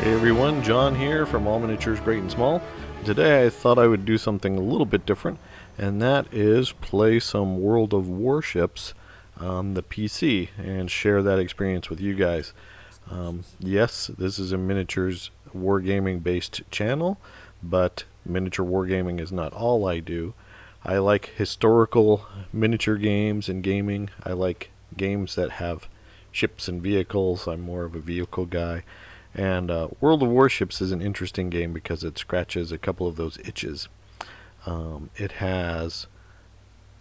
Hey everyone, John here from All Miniatures Great and Small. Today I thought I would do something a little bit different, and that is play some World of Warships on the PC and share that experience with you guys. Yes, this is a miniatures wargaming based channel, but miniature wargaming is not all I do. I like historical miniature games and gaming. I like games that have ships and vehicles. I'm more of a vehicle guy. And World of Warships is an interesting game because it scratches a couple of those itches. It has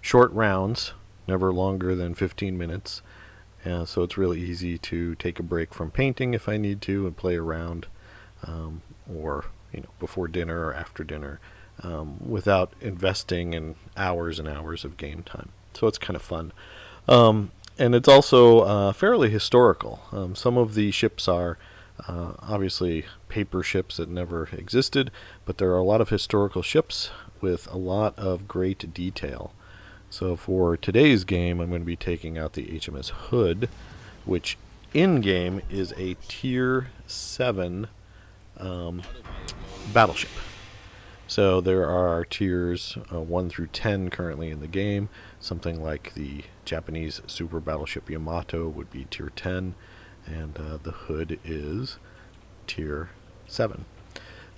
short rounds, never longer than 15 minutes. So it's really easy to take a break from painting if I need to and play around, or before dinner or after dinner, without investing in hours and hours of game time. So it's kind of fun. And it's also fairly historical. Some of the ships are obviously paper ships that never existed, but there are a lot of historical ships with a lot of great detail. So for today's game, I'm going to be taking out the HMS Hood, which in-game is a Tier 7 battleship. So there are tiers 1 through 10 currently in the game. Something like the Japanese super battleship Yamato would be Tier 10, and the Hood is Tier 7.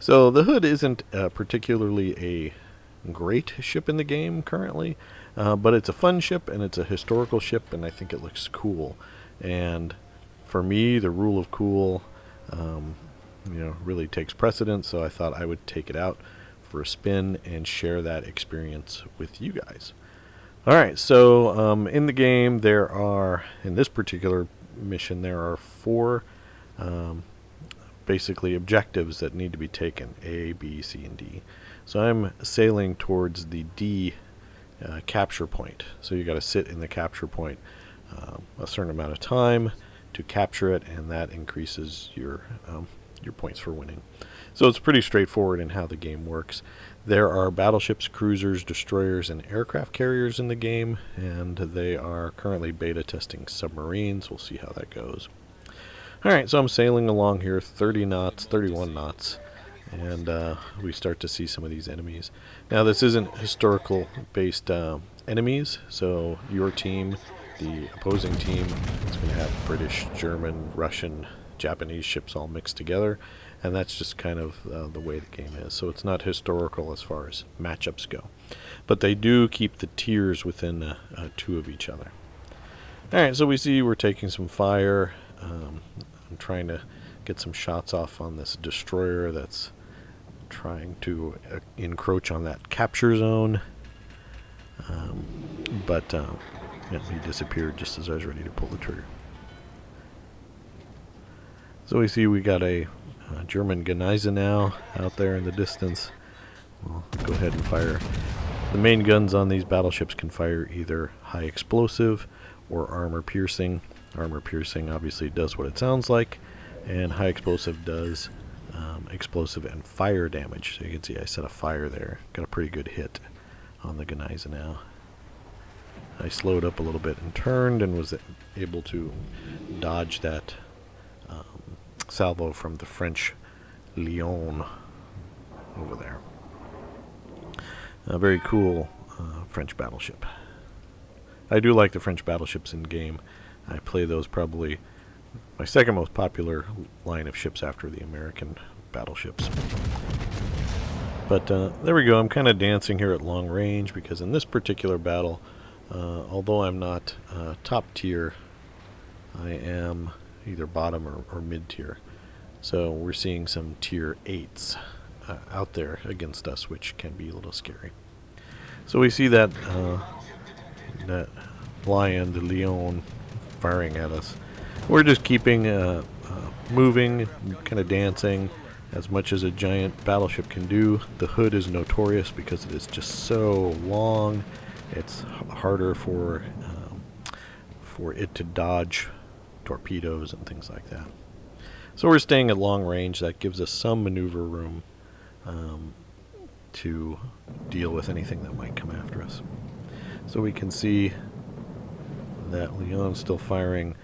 So the Hood isn't particularly a great ship in the game currently, but it's a fun ship and it's a historical ship, and I think it looks cool. And for me, the rule of cool really takes precedence, so I thought I would take it out for a spin and share that experience with you guys. Alright, so in the game in this particular mission, there are 4 basically objectives that need to be taken: A, B, C, and D. So I'm sailing towards the D capture point. So you got to sit in the capture point a certain amount of time to capture it, and that increases your points for winning. So it's pretty straightforward in how the game works. There are battleships, cruisers, destroyers, and aircraft carriers in the game, and they are currently beta testing submarines. We'll see how that goes. Alright, so I'm sailing along here 30 knots, 31 knots, and we start to see some of these enemies. Now, this isn't historical based enemies, so your team, the opposing team, is going to have British, German, Russian, Japanese ships all mixed together, and that's just kind of the way the game is. So it's not historical as far as matchups go, but they do keep the tiers within 2 of each other. Alright, so we see we're taking some fire. I'm trying to get some shots off on this destroyer that's trying to encroach on that capture zone, but he disappeared just as I was ready to pull the trigger. So we see we got a German Gneisenau out there in the distance. We'll go ahead and fire. The main guns on these battleships can fire either high explosive or armor piercing. Armor piercing obviously does what it sounds like, and high explosive does explosive and fire damage. So you can see I set a fire there. Got a pretty good hit on the Gneisenau. I slowed up a little bit and turned and was able to dodge that salvo from the French Lion over there. A very cool French battleship. I do like the French battleships in game. I play those probably my second most popular line of ships after the American battleships. But there we go. I'm kind of dancing here at long range because in this particular battle, although I'm not top tier, I am either bottom or mid tier. So we're seeing some tier 8s out there against us, which can be a little scary. So we see that that lion, the Lion, firing at us. We're just keeping moving, kind of dancing as much as a giant battleship can do. The Hood is notorious because it is just so long. It's harder for it to dodge torpedoes and things like that. So we're staying at long range. That gives us some maneuver room to deal with anything that might come after us. So we can see that Leon's still firing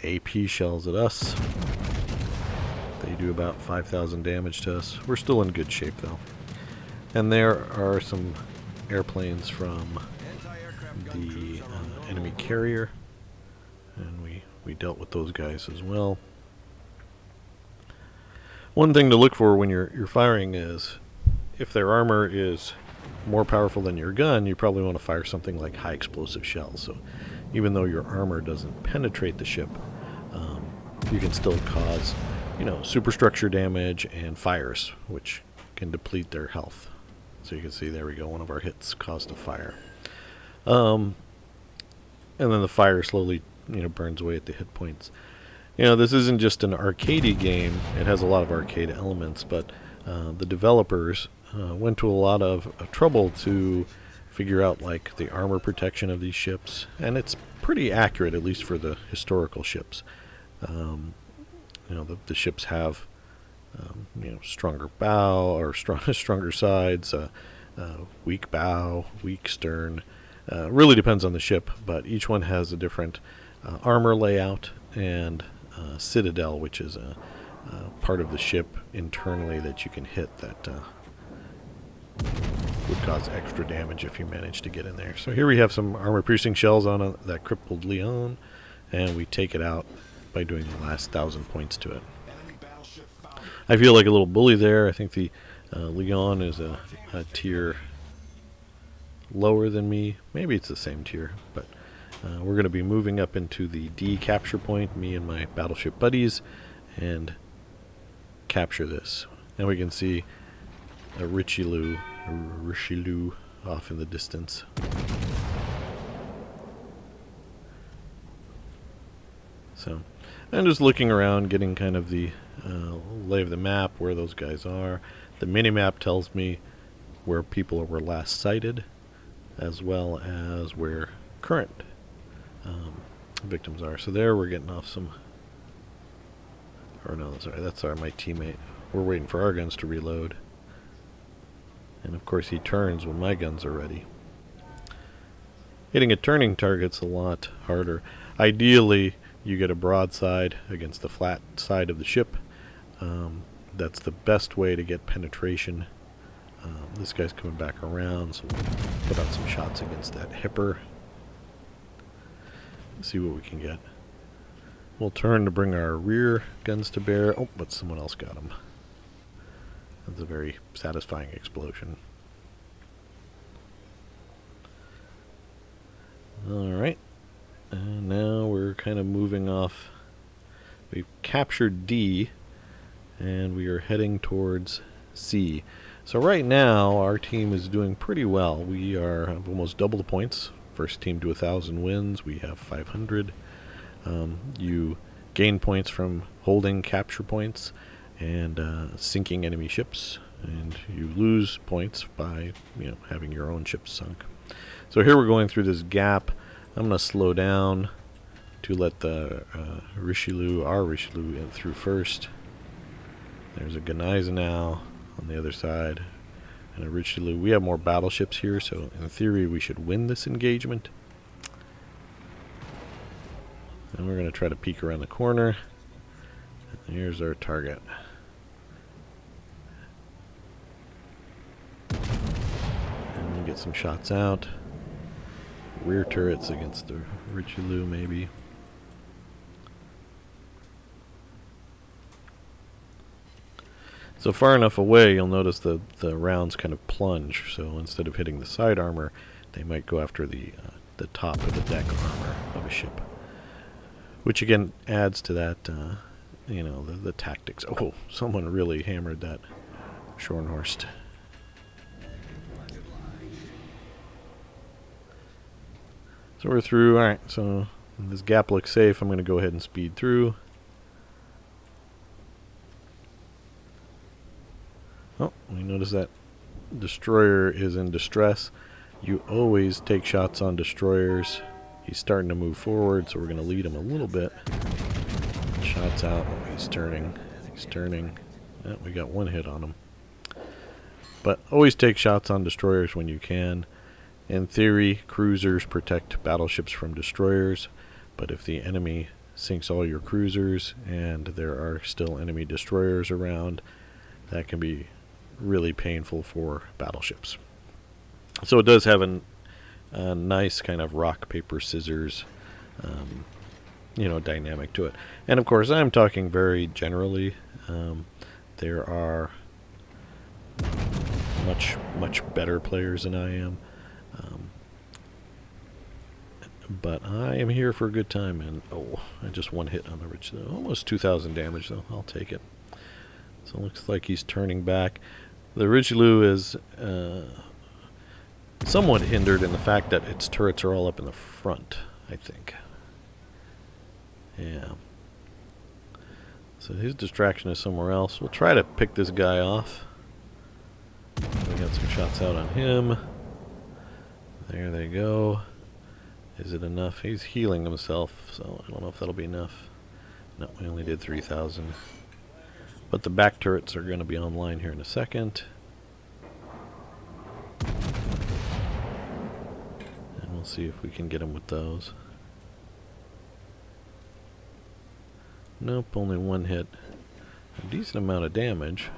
AP shells at us. They do about 5,000 damage to us. We're still in good shape though. And there are some airplanes from the enemy carrier, and we dealt with those guys as well. One thing to look for when you're firing is if their armor is more powerful than your gun, you probably want to fire something like high explosive shells. So even though your armor doesn't penetrate the ship, you can still cause, superstructure damage and fires, which can deplete their health. So you can see, there we go, one of our hits caused a fire. And then the fire slowly, burns away at the hit points. This isn't just an arcadey game. It has a lot of arcade elements, but the developers went to a lot of trouble to figure out like the armor protection of these ships, and it's pretty accurate, at least for the historical ships. The ships have stronger bow or stronger sides, weak bow, weak stern. Really depends on the ship, but each one has a different armor layout and citadel, which is a part of the ship internally that you can hit that would cause extra damage if you manage to get in there. So here we have some armor-piercing shells on that crippled Leon, and we take it out by doing the last 1,000 points to it. I feel like a little bully there. I think the Leon is a tier lower than me. Maybe it's the same tier, but we're going to be moving up into the D capture point, me and my battleship buddies, and capture this. And we can see a Richelieu off in the distance. So I'm just looking around, getting kind of the lay of the map, where those guys are. The mini-map tells me where people were last sighted, as well as where current victims are. So there we're getting off some... Or no, sorry, that's my teammate. We're waiting for our guns to reload. And of course he turns when my guns are ready. Hitting a turning target's a lot harder. Ideally, you get a broadside against the flat side of the ship. That's the best way to get penetration. This guy's coming back around, so we'll put out some shots against that hipper. See what we can get. We'll turn to bring our rear guns to bear. Oh, but someone else got them. That's a very satisfying explosion. Alright. And now we're kind of moving off. We've captured D, and we are heading towards C. So right now, our team is doing pretty well. We are almost double the points. First team to 1,000 wins. We have 500. You gain points from holding capture points and sinking enemy ships, and you lose points by having your own ships sunk. So here we're going through this gap. I'm going to slow down to let the our Richelieu in through first. There's a Gneisenau on the other side, and a Richelieu. We have more battleships here, so in theory we should win this engagement. And we're going to try to peek around the corner. And here's our target. And we'll get some shots out. Rear turrets against the Richelieu, maybe. So far enough away, you'll notice the rounds kind of plunge. So instead of hitting the side armor, they might go after the top of the deck armor of a ship. Which again adds to that, the tactics. Oh, someone really hammered that Schornhorst. So we're through. Alright, so this gap looks safe. I'm going to go ahead and speed through. Oh, we notice that destroyer is in distress. You always take shots on destroyers. He's starting to move forward, so we're going to lead him a little bit. Shots out. Oh, he's turning. He's turning. Oh, we got one hit on him. But always take shots on destroyers when you can. In theory, cruisers protect battleships from destroyers, but if the enemy sinks all your cruisers, and there are still enemy destroyers around. That can be really painful for battleships. So it does have a nice kind of rock, paper, scissors, dynamic to it. And of course, I'm talking very generally. There are much better players than I am. But I am here for a good time, and I just one hit on the ridge. Almost 2,000 damage, though. I'll take it. So it looks like he's turning back. The Ridgeloo is somewhat hindered in the fact that its turrets are all up in the front, I think. Yeah. So his distraction is somewhere else. We'll try to pick this guy off. We got some shots out on him. There they go. Is it enough? He's healing himself, so I don't know if that'll be enough. No, we only did 3,000. But the back turrets are going to be online here in a second. And we'll see if we can get him with those. Nope, only one hit. A decent amount of damage.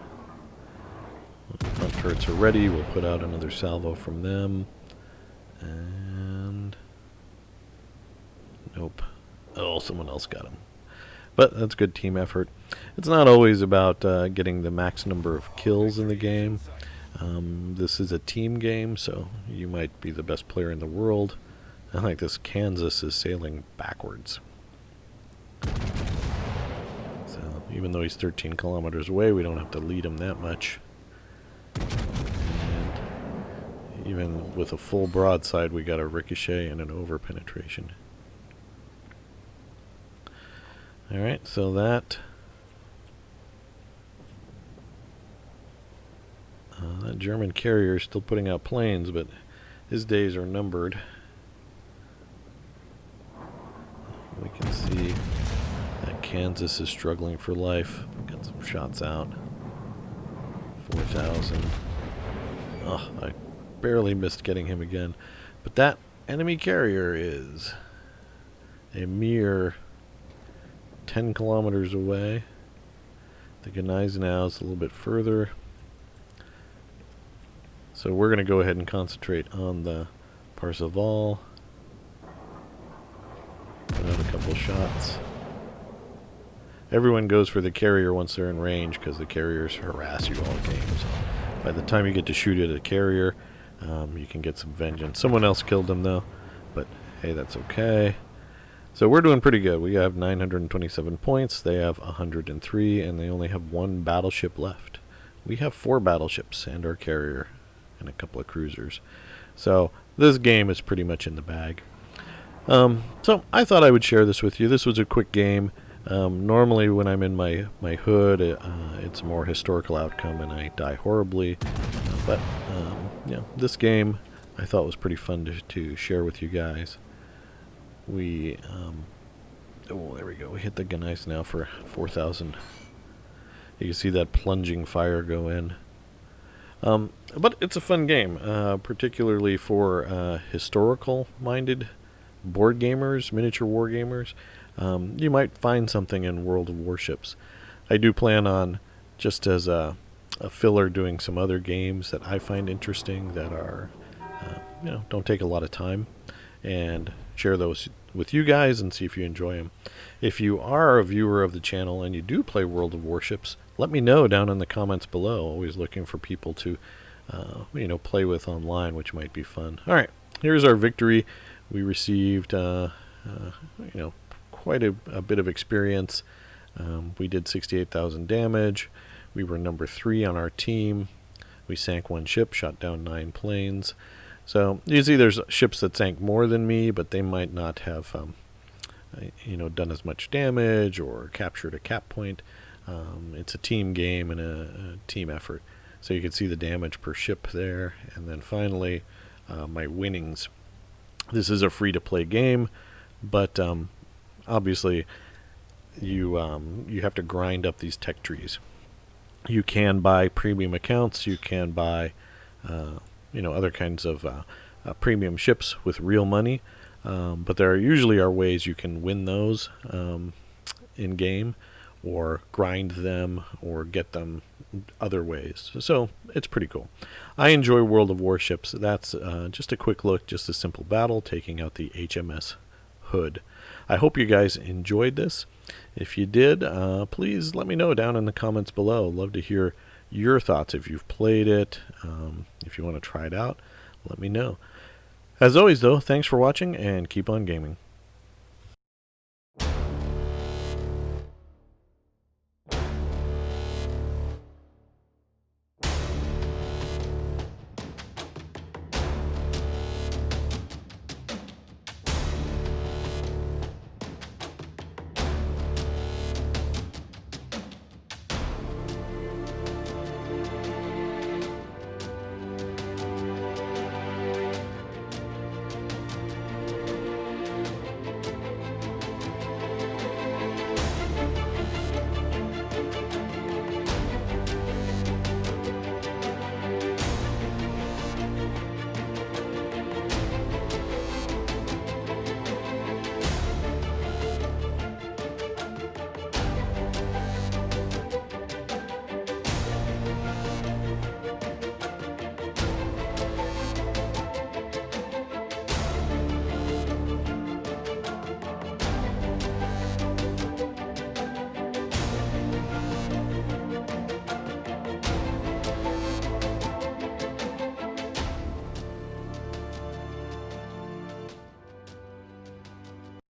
The front turrets are ready. We'll put out another salvo from them. And nope. Oh, someone else got him. But that's good team effort. It's not always about getting the max number of kills in the game. This is a team game, so you might be the best player in the world. I like this. Kansas is sailing backwards. So even though he's 13 kilometers away, we don't have to lead him that much. And even with a full broadside, we got a ricochet and an over penetration. Alright, so that German carrier is still putting out planes, but his days are numbered. We can see that Kansas is struggling for life. Got some shots out. 4,000. Oh, I barely missed getting him again. But that enemy carrier is a mere 10 kilometers away. The Gneisenau is a little bit further. So we're going to go ahead and concentrate on the Parseval. Put out a couple shots. Everyone goes for the carrier once they're in range because the carriers harass you all game. So by the time you get to shoot at a carrier, you can get some vengeance. Someone else killed them though, but hey, that's okay. So we're doing pretty good. We have 927 points. They have 103, and they only have one battleship left. We have 4 battleships and our carrier and a couple of cruisers. So this game is pretty much in the bag. So I thought I would share this with you. This was a quick game. Normally when I'm in my hood, it's a more historical outcome and I die horribly. But this game I thought was pretty fun to share with you guys. We, there we go. We hit the Gneisenau for 4,000. You can see that plunging fire go in. But it's a fun game, particularly for historical-minded board gamers, miniature war gamers. You might find something in World of Warships. I do plan on, just as a filler, doing some other games that I find interesting that are, don't take a lot of time, and share those with you guys and see if you enjoy them. If you are a viewer of the channel and you do play World of Warships, let me know down in the comments below. Always looking for people to play with online, which might be fun. All right, here's our victory. We received quite a bit of experience. We did 68,000 damage. We were number 3 on our team. We sank 1 ship, shot down 9 planes. So you see there's ships that sank more than me, but they might not have done as much damage or captured a cap point. It's a team game and a team effort. So you can see the damage per ship there. And then finally, my winnings. This is a free-to-play game, but obviously you have to grind up these tech trees. You can buy premium accounts. You can buy other kinds of premium ships with real money. But there usually are ways you can win those in game, or grind them, or get them other ways. So it's pretty cool. I enjoy World of Warships. That's just a quick look, just a simple battle taking out the HMS Hood. I hope you guys enjoyed this. If you did, please let me know down in the comments below. Love to hear your thoughts. If you've played it, if you want to try it out, let me know. As always, though, thanks for watching and keep on gaming.